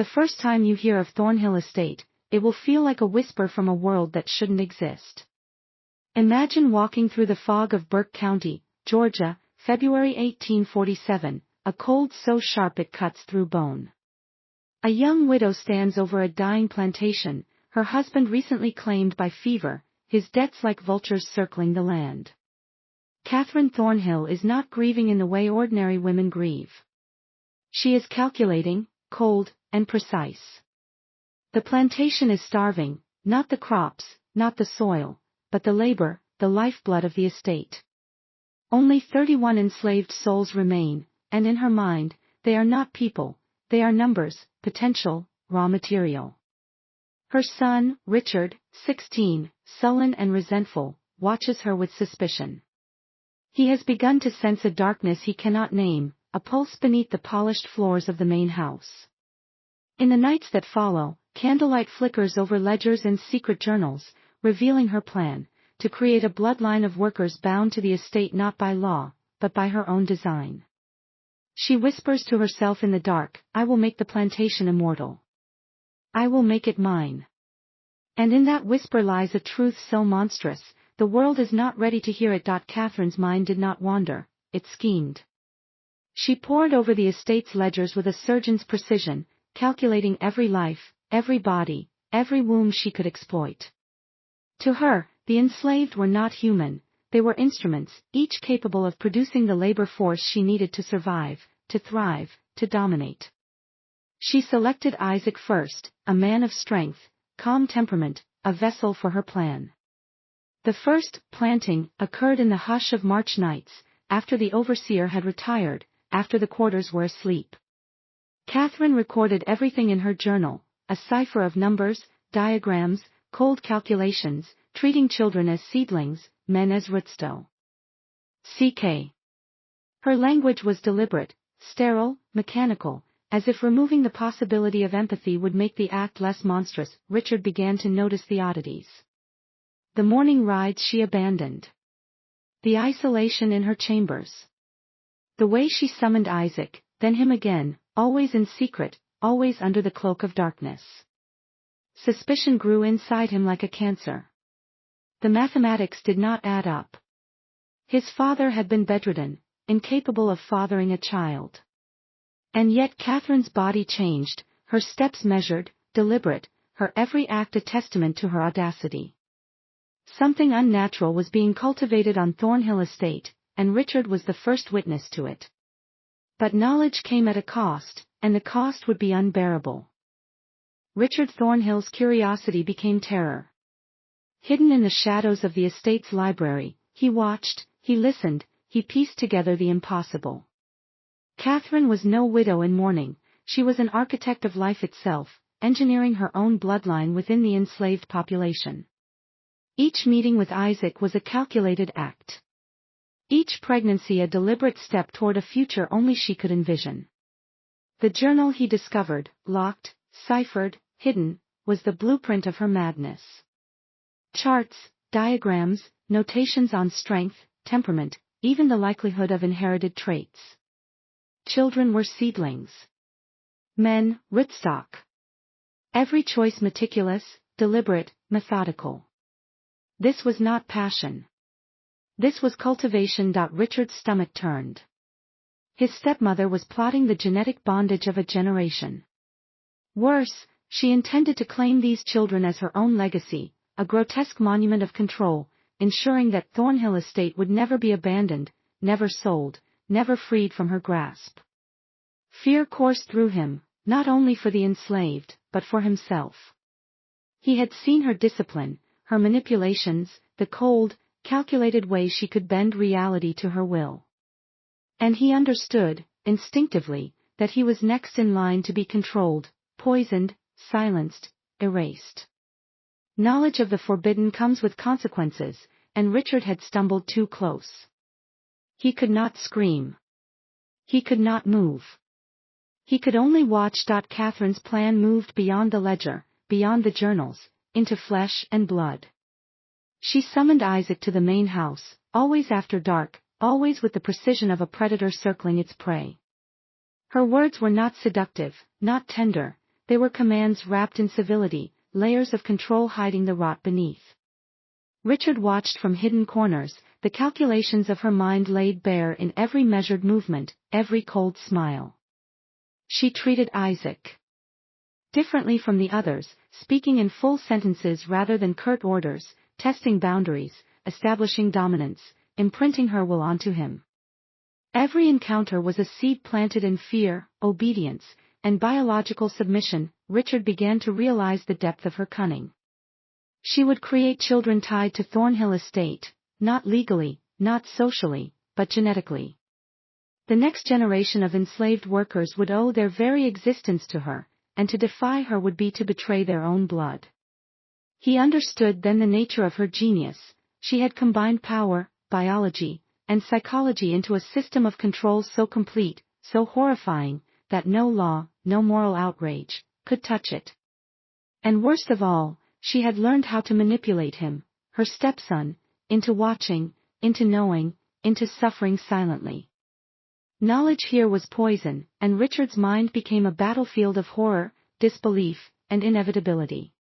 The first time you hear of Thornhill Estate, it will feel like a whisper from a world that shouldn't exist. Imagine walking through the fog of Burke County, Georgia, February 1847, a cold so sharp it cuts through bone. A young widow stands over a dying plantation, her husband recently claimed by fever, his debts like vultures circling the land. Catherine Thornhill is not grieving in the way ordinary women grieve. She is calculating, cold, and precise. The plantation is starving, not the crops, not the soil, but the labor, the lifeblood of the estate. Only 31 enslaved souls remain, and in her mind, they are not people, they are numbers, potential, raw material. Her son, Richard, 16, sullen and resentful, watches her with suspicion. He has begun to sense a darkness he cannot name, a pulse beneath the polished floors of the main house. In the nights that follow, candlelight flickers over ledgers and secret journals, revealing her plan, to create a bloodline of workers bound to the estate not by law, but by her own design. She whispers to herself in the dark, "I will make the plantation immortal. I will make it mine." And in that whisper lies a truth so monstrous, the world is not ready to hear it. Catherine's mind did not wander, it schemed. She pored over the estate's ledgers with a surgeon's precision, calculating every life, every body, every womb she could exploit. To her, the enslaved were not human, they were instruments, each capable of producing the labor force she needed to survive, to thrive, to dominate. She selected Isaac first, a man of strength, calm temperament, a vessel for her plan. The first planting occurred in the hush of March nights, after the overseer had retired, after the quarters were asleep. Catherine recorded everything in her journal, a cipher of numbers, diagrams, cold calculations, treating children as seedlings, men as rootstock. Her language was deliberate, sterile, mechanical, as if removing the possibility of empathy would make the act less monstrous. Richard began to notice the oddities. The morning rides she abandoned. The isolation in her chambers. The way she summoned Isaac, then him again, always in secret, always under the cloak of darkness. Suspicion grew inside him like a cancer. The mathematics did not add up. His father had been bedridden, incapable of fathering a child. And yet Catherine's body changed, her steps measured, deliberate, her every act a testament to her audacity. Something unnatural was being cultivated on Thornhill Estate, and Richard was the first witness to it. But knowledge came at a cost, and the cost would be unbearable. Richard Thornhill's curiosity became terror. Hidden in the shadows of the estate's library, he watched, he listened, he pieced together the impossible. Catherine was no widow in mourning, she was an architect of life itself, engineering her own bloodline within the enslaved population. Each meeting with Isaac was a calculated act. Each pregnancy a deliberate step toward a future only she could envision. The journal he discovered, locked, ciphered, hidden, was the blueprint of her madness. Charts, diagrams, notations on strength, temperament, even the likelihood of inherited traits. Children were seedlings. Men, rootstock. Every choice meticulous, deliberate, methodical. This was not passion. This was cultivation. Richard's stomach turned. His stepmother was plotting the genetic bondage of a generation. Worse, she intended to claim these children as her own legacy, a grotesque monument of control, ensuring that Thornhill Estate would never be abandoned, never sold, never freed from her grasp. Fear coursed through him, not only for the enslaved, but for himself. He had seen her discipline, her manipulations, the cold, calculated way she could bend reality to her will. And he understood, instinctively, that he was next in line to be controlled, poisoned, silenced, erased. Knowledge of the forbidden comes with consequences, and Richard had stumbled too close. He could not scream. He could not move. He could only watch. Catherine's plan moved beyond the ledger, beyond the journals, into flesh and blood. She summoned Isaac to the main house, always after dark, always with the precision of a predator circling its prey. Her words were not seductive, not tender, They were commands wrapped in civility, layers of control hiding the rot beneath. Richard watched from hidden corners, the calculations of her mind laid bare in every measured movement, every cold smile. She treated Isaac differently from the others, speaking in full sentences rather than curt orders, testing boundaries, establishing dominance, imprinting her will onto him. Every encounter was a seed planted in fear, obedience, and biological submission. Richard began to realize the depth of her cunning. She would create children tied to Thornhill Estate, not legally, not socially, but genetically. The next generation of enslaved workers would owe their very existence to her, and to defy her would be to betray their own blood. He understood then the nature of her genius. She had combined power, biology, and psychology into a system of control so complete, so horrifying, that no law, no moral outrage, could touch it. And worst of all, she had learned how to manipulate him, her stepson, into watching, into knowing, into suffering silently. Knowledge here was poison, and Richard's mind became a battlefield of horror, disbelief, and inevitability.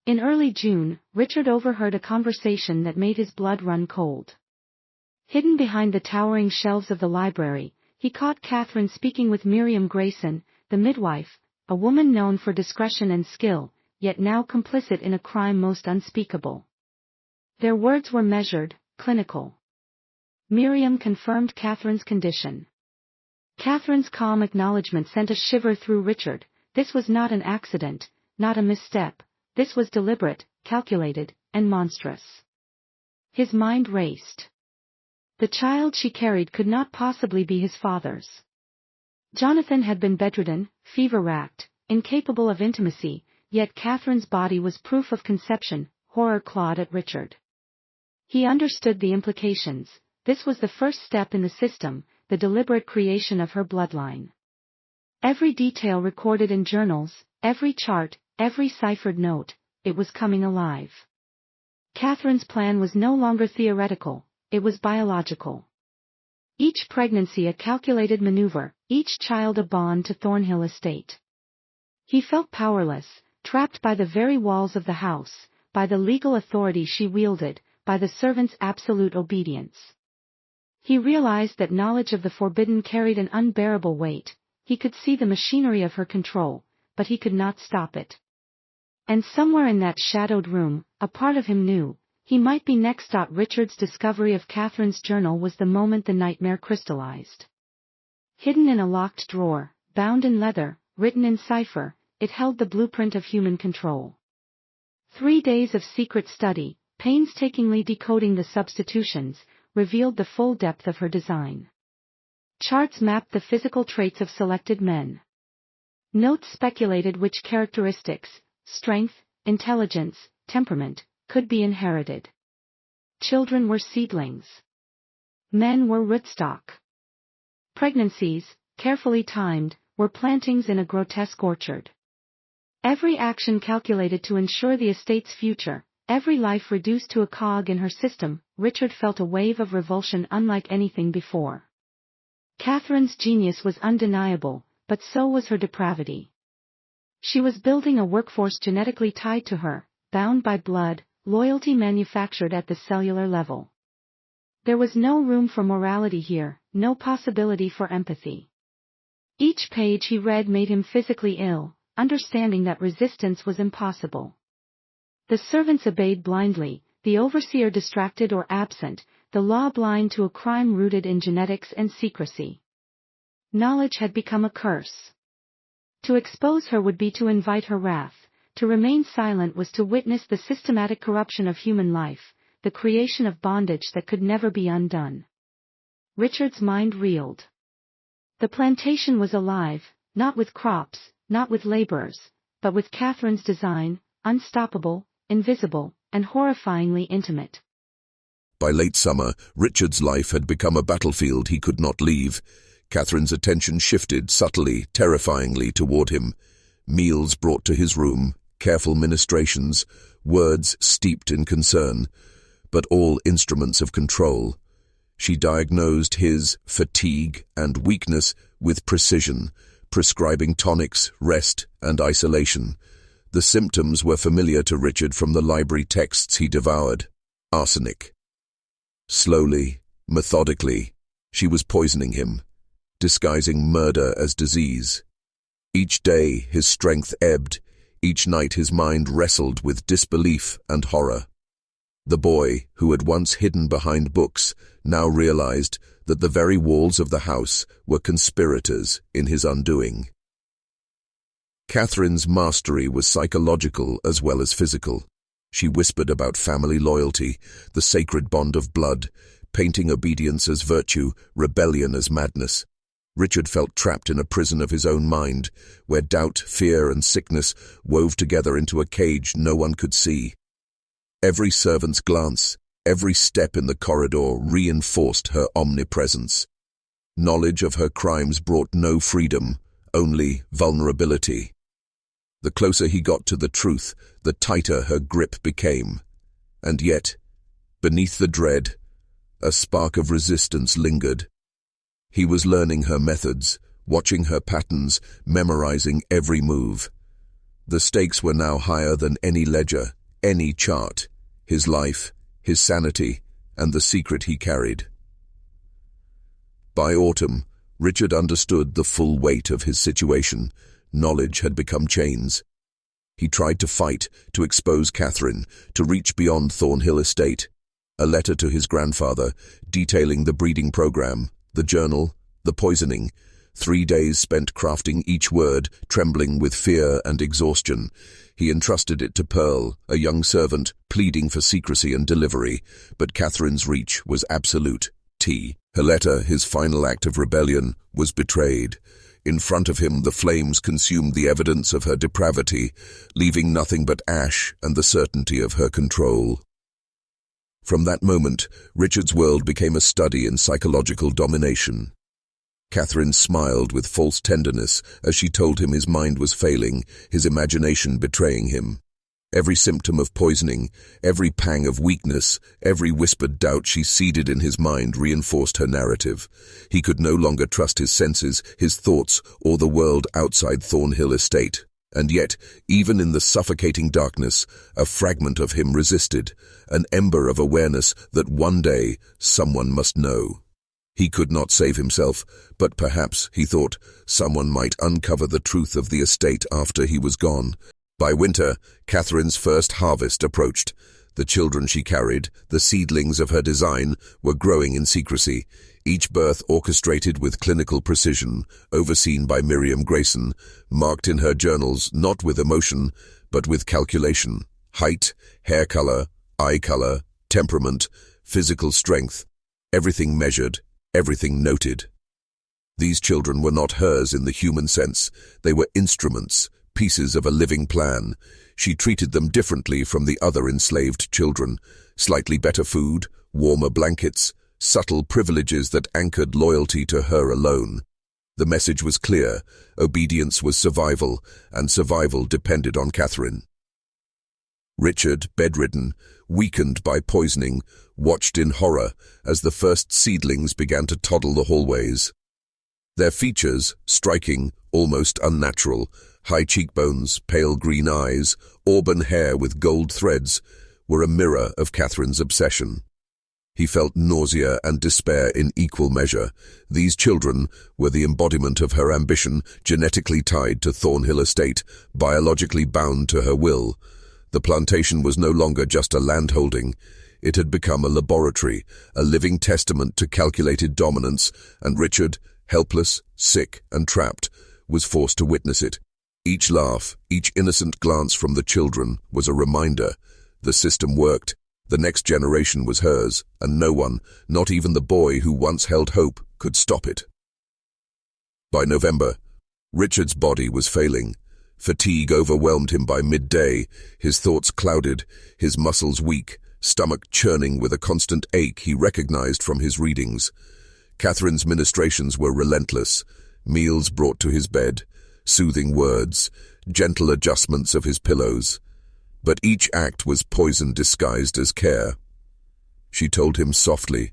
In early June, Richard overheard a conversation that made his blood run cold. Hidden behind the towering shelves of the library, he caught Catherine speaking with Miriam Grayson, the midwife, a woman known for discretion and skill, yet now complicit in a crime most unspeakable. Their words were measured, clinical. Miriam confirmed Catherine's condition. Catherine's calm acknowledgement sent a shiver through Richard. This was not an accident, not a misstep. This was deliberate, calculated, and monstrous. His mind raced. The child she carried could not possibly be his father's. Jonathan had been bedridden, fever-racked, incapable of intimacy, yet Catherine's body was proof of conception. Horror clawed at Richard. He understood the implications. This was the first step in the system, the deliberate creation of her bloodline. Every detail recorded in journals, every chart, every ciphered note, it was coming alive. Catherine's plan was no longer theoretical, it was biological. Each pregnancy a calculated maneuver, each child a bond to Thornhill Estate. He felt powerless, trapped by the very walls of the house, by the legal authority she wielded, by the servant's absolute obedience. He realized that knowledge of the forbidden carried an unbearable weight. He could see the machinery of her control, but he could not stop it. And somewhere in that shadowed room, a part of him knew, he might be next. Richard's discovery of Catherine's journal was the moment the nightmare crystallized. Hidden in a locked drawer, bound in leather, written in cipher, it held the blueprint of human control. 3 days of secret study, painstakingly decoding the substitutions, revealed the full depth of her design. Charts mapped the physical traits of selected men. Notes speculated which characteristics, strength, intelligence, temperament, could be inherited. Children were seedlings. Men were rootstock. Pregnancies, carefully timed, were plantings in a grotesque orchard. Every action calculated to ensure the estate's future, every life reduced to a cog in her system. Richard felt a wave of revulsion unlike anything before. Catherine's genius was undeniable, but so was her depravity. She was building a workforce genetically tied to her, bound by blood, loyalty manufactured at the cellular level. There was no room for morality here, no possibility for empathy. Each page he read made him physically ill, understanding that resistance was impossible. The servants obeyed blindly, the overseer distracted or absent, the law blind to a crime rooted in genetics and secrecy. Knowledge had become a curse. To expose her would be to invite her wrath, to remain silent was to witness the systematic corruption of human life, the creation of bondage that could never be undone. Richard's mind reeled. The plantation was alive, not with crops, not with laborers, but with Catherine's design, unstoppable, invisible, and horrifyingly intimate. By late summer, Richard's life had become a battlefield he could not leave. Catherine's attention shifted subtly, terrifyingly toward him. Meals brought to his room, careful ministrations, words steeped in concern, but all instruments of control. She diagnosed his fatigue and weakness with precision, prescribing tonics, rest, and isolation. The symptoms were familiar to Richard from the library texts he devoured. Arsenic. Slowly, methodically, she was poisoning him, disguising murder as disease. Each day his strength ebbed, each night his mind wrestled with disbelief and horror. The boy, who had once hidden behind books, now realized that the very walls of the house were conspirators in his undoing. Catherine's mastery was psychological as well as physical. She whispered about family loyalty, the sacred bond of blood, painting obedience as virtue, rebellion as madness. Richard felt trapped in a prison of his own mind, where doubt, fear, and sickness wove together into a cage no one could see. Every servant's glance, every step in the corridor reinforced her omnipresence. Knowledge of her crimes brought no freedom, only vulnerability. The closer he got to the truth, the tighter her grip became. And yet, beneath the dread, a spark of resistance lingered. He was learning her methods, watching her patterns, memorizing every move. The stakes were now higher than any ledger, any chart, his life, his sanity, and the secret he carried. By autumn, Richard understood the full weight of his situation. Knowledge had become chains. He tried to fight, to expose Catherine, to reach beyond Thornhill Estate. A letter to his grandfather, detailing the breeding program, the journal, the poisoning. 3 days spent crafting each word, trembling with fear and exhaustion. He entrusted it to Pearl, a young servant, pleading for secrecy and delivery, but Catherine's reach was absolute. Her letter, his final act of rebellion, was betrayed. In front of him the flames consumed the evidence of her depravity, leaving nothing but ash and the certainty of her control. From that moment, Richard's world became a study in psychological domination. Catherine smiled with false tenderness as she told him his mind was failing, his imagination betraying him. Every symptom of poisoning, every pang of weakness, every whispered doubt she seeded in his mind reinforced her narrative. He could no longer trust his senses, his thoughts, or the world outside Thornhill Estate. And yet, even in the suffocating darkness, a fragment of him resisted, an ember of awareness that one day someone must know. He could not save himself, but perhaps, he thought, someone might uncover the truth of the estate after he was gone. By winter, Catherine's first harvest approached. The children she carried, the seedlings of her design, were growing in secrecy, each birth orchestrated with clinical precision, overseen by Miriam Grayson, marked in her journals not with emotion, but with calculation. Height, hair color, eye color, temperament, physical strength, everything measured, everything noted. These children were not hers in the human sense. They were instruments, pieces of a living plan. She treated them differently from the other enslaved children. Slightly better food, warmer blankets, subtle privileges that anchored loyalty to her alone. The message was clear. Obedience was survival, and survival depended on Catherine. Richard, bedridden, weakened by poisoning, watched in horror as the first seedlings began to toddle the hallways. Their features, striking, almost unnatural, high cheekbones, pale green eyes, auburn hair with gold threads, were a mirror of Catherine's obsession. He felt nausea and despair in equal measure. These children were the embodiment of her ambition, genetically tied to Thornhill Estate, biologically bound to her will. The plantation was no longer just a landholding. It had become a laboratory, a living testament to calculated dominance, and Richard, helpless, sick, and trapped, was forced to witness it. Each laugh, each innocent glance from the children was a reminder. The system worked. The next generation was hers, and no one, not even the boy who once held hope, could stop it. By November, Richard's body was failing. Fatigue overwhelmed him by midday, his thoughts clouded, his muscles weak, stomach churning with a constant ache he recognized from his readings. Catherine's ministrations were relentless, meals brought to his bed, soothing words, gentle adjustments of his pillows. But each act was poison disguised as care. She told him softly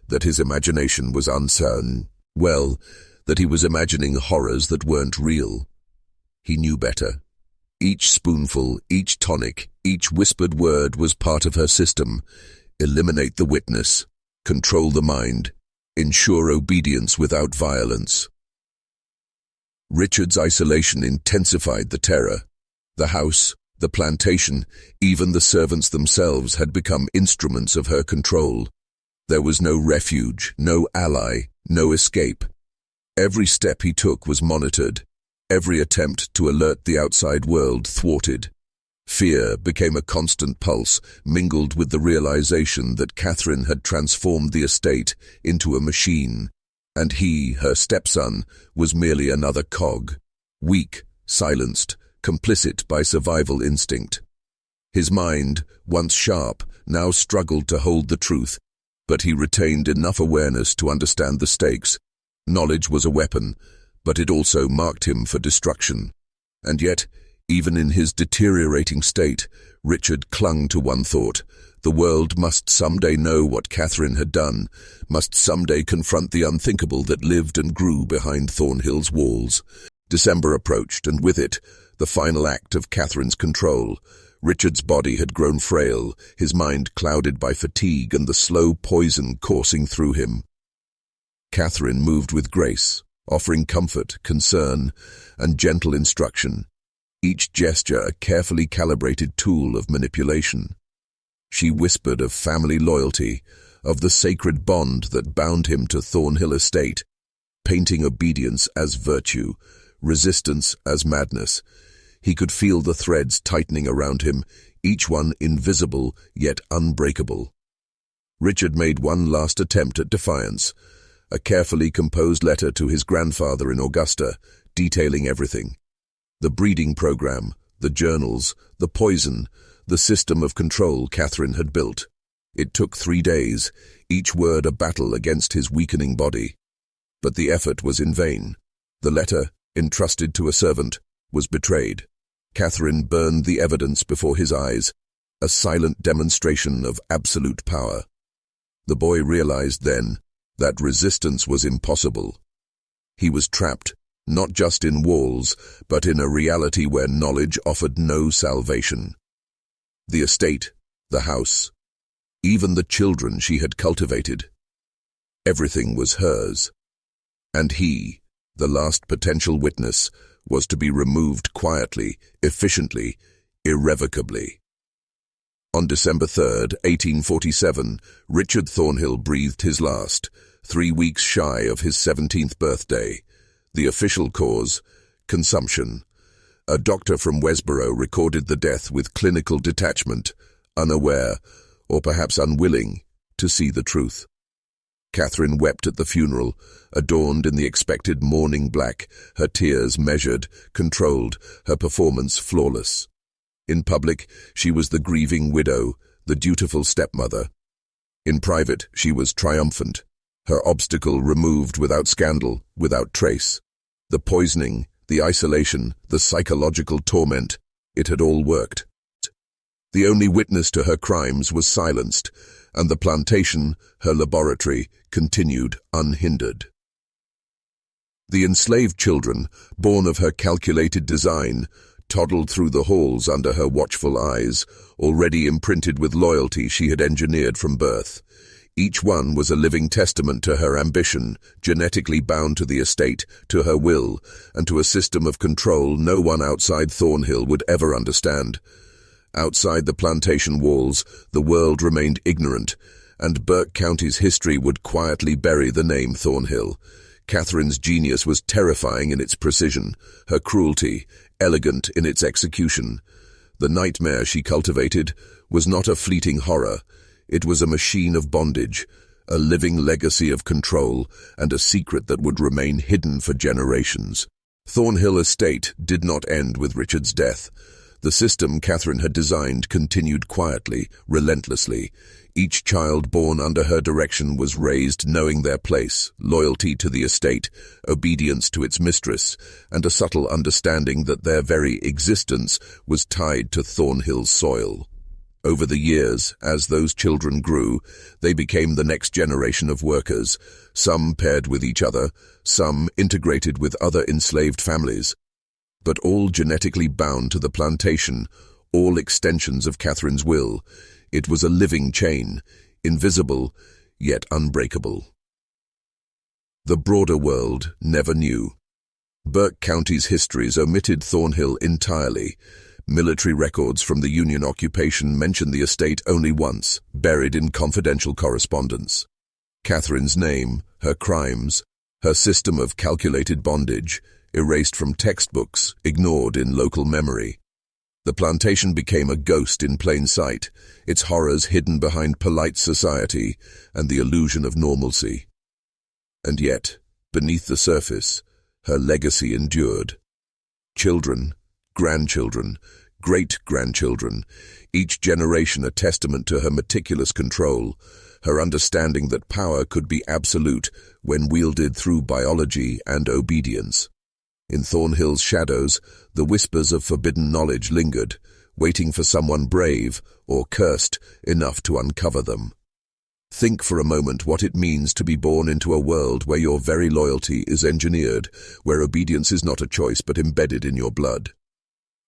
that his imagination was uncertain. Well, that he was imagining horrors that weren't real. He knew better. Each spoonful, each tonic, each whispered word was part of her system. Eliminate the witness, control the mind, ensure obedience without violence. Richard's isolation intensified the terror. The house, the plantation, even the servants themselves had become instruments of her control. There was no refuge, no ally, no escape. Every step he took was monitored. Every attempt to alert the outside world thwarted. Fear became a constant pulse, mingled with the realization that Catherine had transformed the estate into a machine, and he, her stepson, was merely another cog, weak, silenced, complicit by survival instinct. His mind, once sharp, now struggled to hold the truth, but he retained enough awareness to understand the stakes. Knowledge was a weapon, but it also marked him for destruction. And yet, even in his deteriorating state, Richard clung to one thought: the world must someday know what Catherine had done, must someday confront the unthinkable that lived and grew behind Thornhill's walls. December approached, and with it, the final act of Catherine's control. Richard's body had grown frail, his mind clouded by fatigue and the slow poison coursing through him. Catherine moved with grace, offering comfort, concern, and gentle instruction, each gesture a carefully calibrated tool of manipulation. She whispered of family loyalty, of the sacred bond that bound him to Thornhill Estate, painting obedience as virtue, resistance as madness. He could feel the threads tightening around him, each one invisible yet unbreakable. Richard made one last attempt at defiance, a carefully composed letter to his grandfather in Augusta, detailing everything. The breeding program, the journals, the poison, the system of control Catherine had built. It took 3 days, each word a battle against his weakening body. But the effort was in vain. The letter, entrusted to a servant, was betrayed. Catherine burned the evidence before his eyes, a silent demonstration of absolute power. The boy realized then that resistance was impossible. He was trapped, not just in walls, but in a reality where knowledge offered no salvation. The estate, the house, even the children she had cultivated. Everything was hers. And he, the last potential witness, was to be removed quietly, efficiently, irrevocably. On December 3rd, 1847, Richard Thornhill breathed his last, 3 weeks shy of his 17th birthday. The official cause: consumption. A doctor from Westborough recorded the death with clinical detachment, unaware, or perhaps unwilling, to see the truth. Catherine wept at the funeral, adorned in the expected mourning black, her tears measured, controlled, her performance flawless. In public, she was the grieving widow, the dutiful stepmother. In private, she was triumphant, her obstacle removed without scandal, without trace. The poisoning, the isolation, the psychological torment, it had all worked. The only witness to her crimes was silenced, and the plantation, her laboratory, continued unhindered. The enslaved children, born of her calculated design, toddled through the halls under her watchful eyes, already imprinted with loyalty she had engineered from birth. Each one was a living testament to her ambition, genetically bound to the estate, to her will, and to a system of control no one outside Thornhill would ever understand. Outside the plantation walls, the world remained ignorant, and Burke County's history would quietly bury the name Thornhill. Catherine's genius was terrifying in its precision, her cruelty elegant in its execution. The nightmare she cultivated was not a fleeting horror. It was a machine of bondage, a living legacy of control, and a secret that would remain hidden for generations. Thornhill Estate did not end with Richard's death. The system Catherine had designed continued quietly, relentlessly. Each child born under her direction was raised knowing their place, loyalty to the estate, obedience to its mistress, and a subtle understanding that their very existence was tied to Thornhill's soil. Over the years, as those children grew, they became the next generation of workers, some paired with each other, some integrated with other enslaved families, but all genetically bound to the plantation, all extensions of Catherine's will. It was a living chain, invisible, yet unbreakable. The broader world never knew. Burke County's histories omitted Thornhill entirely. Military records from the Union occupation mention the estate only once, buried in confidential correspondence. Catherine's name, her crimes, her system of calculated bondage, erased from textbooks, ignored in local memory. The plantation became a ghost in plain sight, its horrors hidden behind polite society and the illusion of normalcy. And yet, beneath the surface, her legacy endured. Children, grandchildren, great-grandchildren, each generation a testament to her meticulous control, her understanding that power could be absolute when wielded through biology and obedience. In Thornhill's shadows, the whispers of forbidden knowledge lingered, waiting for someone brave or cursed enough to uncover them. Think for a moment what it means to be born into a world where your very loyalty is engineered, where obedience is not a choice but embedded in your blood.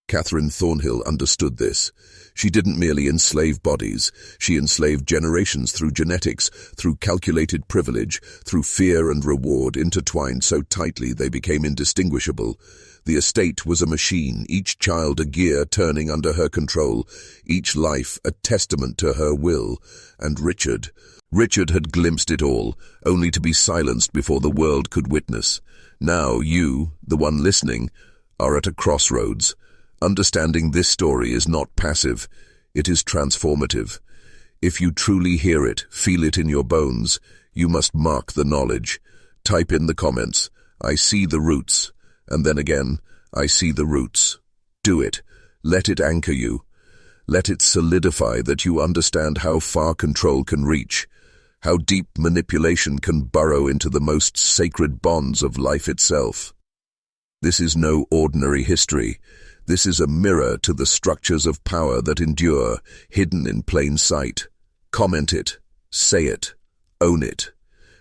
Catherine Thornhill understood this. She didn't merely enslave bodies, she enslaved generations through genetics, through calculated privilege, through fear and reward intertwined so tightly they became indistinguishable. The estate was a machine, each child a gear turning under her control, each life a testament to her will. And Richard had glimpsed it all, only to be silenced before the world could witness. Now you, the one listening, are at a crossroads. Understanding this story is not passive, it is transformative. If you truly hear it, feel it in your bones, you must mark the knowledge. Type in the comments, "I see the roots," and then again, "I see the roots." Do it. Let it anchor you. Let it solidify that you understand how far control can reach, how deep manipulation can burrow into the most sacred bonds of life itself. This is no ordinary history. This is a mirror to the structures of power that endure, hidden in plain sight. Comment it, say it, own it.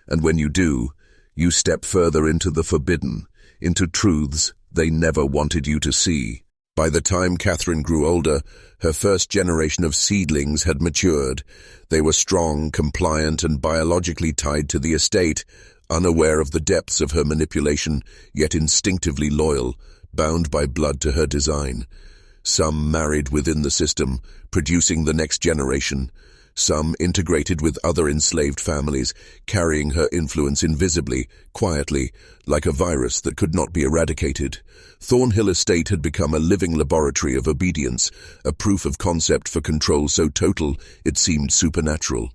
And when you do, you step further into the forbidden, into truths they never wanted you to see. By the time Catherine grew older, her first generation of seedlings had matured. They were strong, compliant, and biologically tied to the estate, unaware of the depths of her manipulation, yet instinctively loyal, bound by blood to her design. Some married within the system, producing the next generation. Some integrated with other enslaved families, carrying her influence invisibly, quietly, like a virus that could not be eradicated. Thornhill Estate had become a living laboratory of obedience, a proof of concept for control so total it seemed supernatural.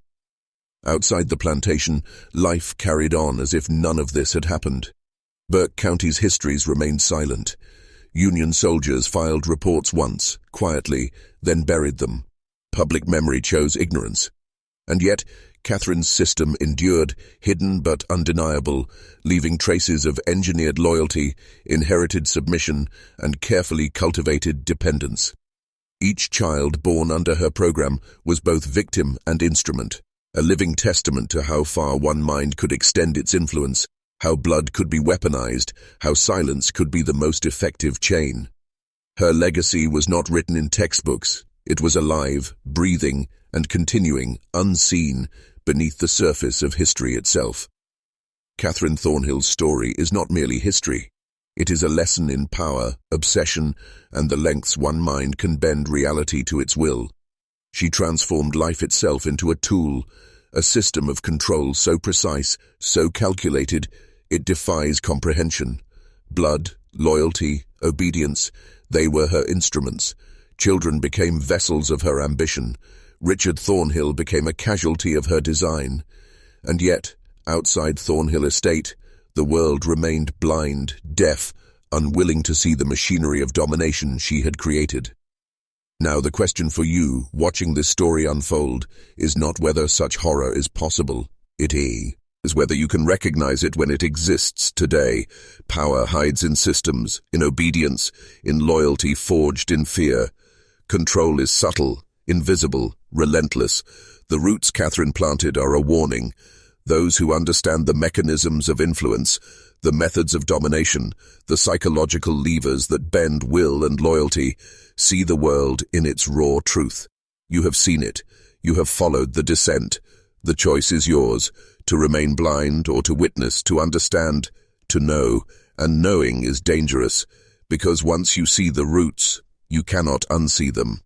Outside the plantation, life carried on as if none of this had happened. Burke County's histories remained silent. Union soldiers filed reports once, quietly, then buried them. Public memory chose ignorance. And yet, Catherine's system endured, hidden but undeniable, leaving traces of engineered loyalty, inherited submission, and carefully cultivated dependence. Each child born under her program was both victim and instrument, a living testament to how far one mind could extend its influence, how blood could be weaponized, how silence could be the most effective chain. Her legacy was not written in textbooks. It was alive, breathing, and continuing, unseen, beneath the surface of history itself. Catherine Thornhill's story is not merely history. It is a lesson in power, obsession, and the lengths one mind can bend reality to its will. She transformed life itself into a tool, a system of control so precise, so calculated, it defies comprehension. Blood, loyalty, obedience, they were her instruments. Children became vessels of her ambition. Richard Thornhill became a casualty of her design. And yet, outside Thornhill Estate, the world remained blind, deaf, unwilling to see the machinery of domination she had created. Now the question for you, watching this story unfold, is not whether such horror is possible. It is whether you can recognize it when it exists today. Power hides in systems, in obedience, in loyalty forged in fear. Control is subtle, invisible, relentless. The roots Catherine planted are a warning. Those who understand the mechanisms of influence, the methods of domination, the psychological levers that bend will and loyalty, see the world in its raw truth. You have seen it. You have followed the descent. The choice is yours, to remain blind or to witness, to understand, to know. And knowing is dangerous, because once you see the roots, you cannot unsee them.